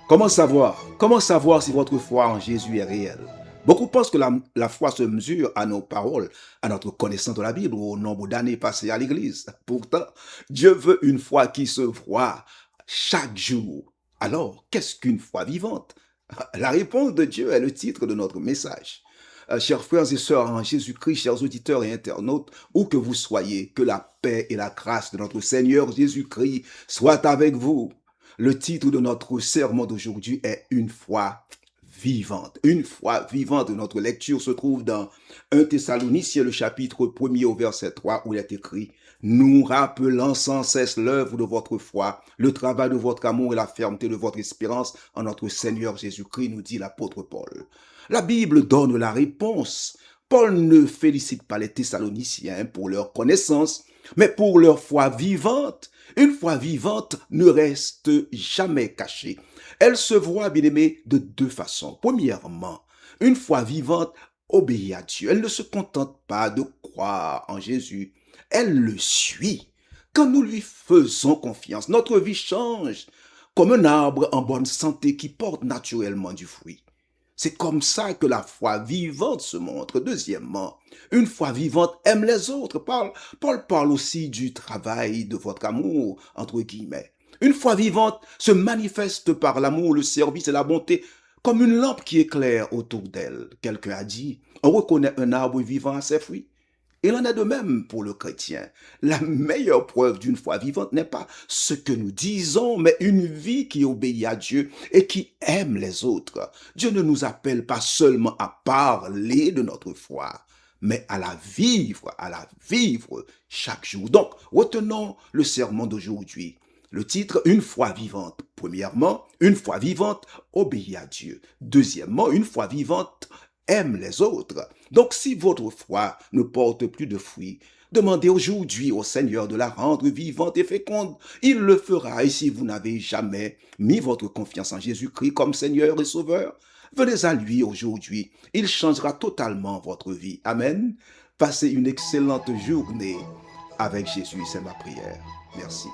Comment savoir? Comment savoir si votre foi en Jésus est réelle? Beaucoup pensent que la foi se mesure à nos paroles, à notre connaissance de la Bible ou au nombre d'années passées à l'Église. Pourtant, Dieu veut une foi qui se voit chaque jour. Alors, qu'est-ce qu'une foi vivante? La réponse de Dieu est le titre de notre message. Chers frères et sœurs en Jésus-Christ, chers auditeurs et internautes, où que vous soyez, que la paix et la grâce de notre Seigneur Jésus-Christ soient avec vous. Le titre de notre sermon d'aujourd'hui est Une foi vivante. Une foi vivante. Notre lecture se trouve dans 1 Thessaloniciens, le chapitre 1er au verset 3, où il est écrit: Nous rappelant sans cesse l'œuvre de votre foi, le travail de votre amour et la fermeté de votre espérance en notre Seigneur Jésus-Christ, nous dit l'apôtre Paul. La Bible donne la réponse. Paul ne félicite pas les Thessaloniciens pour leur connaissance, mais pour leur foi vivante. Une foi vivante ne reste jamais cachée. Elle se voit, bien aimé, de deux façons. Premièrement, une foi vivante obéit à Dieu. Elle ne se contente pas de croire en Jésus. Elle le suit. Quand nous lui faisons confiance, notre vie change comme un arbre en bonne santé qui porte naturellement du fruit. C'est comme ça que la foi vivante se montre. Deuxièmement, une foi vivante aime les autres. Paul parle aussi du travail de votre amour, entre guillemets. Une foi vivante se manifeste par l'amour, le service et la bonté, comme une lampe qui éclaire autour d'elle. Quelqu'un a dit, on reconnaît un arbre vivant à ses fruits. Il en est de même pour le chrétien. La meilleure preuve d'une foi vivante n'est pas ce que nous disons, mais une vie qui obéit à Dieu et qui aime les autres. Dieu ne nous appelle pas seulement à parler de notre foi, mais à la vivre chaque jour. Donc, retenons le sermon d'aujourd'hui. Le titre, Une foi vivante. Premièrement, une foi vivante obéit à Dieu. Deuxièmement, une foi vivante aime les autres. Donc, si votre foi ne porte plus de fruits, demandez aujourd'hui au Seigneur de la rendre vivante et féconde. Il le fera. Et si vous n'avez jamais mis votre confiance en Jésus-Christ comme Seigneur et Sauveur, venez à lui aujourd'hui. Il changera totalement votre vie. Amen. Passez une excellente journée avec Jésus. C'est ma prière. Merci.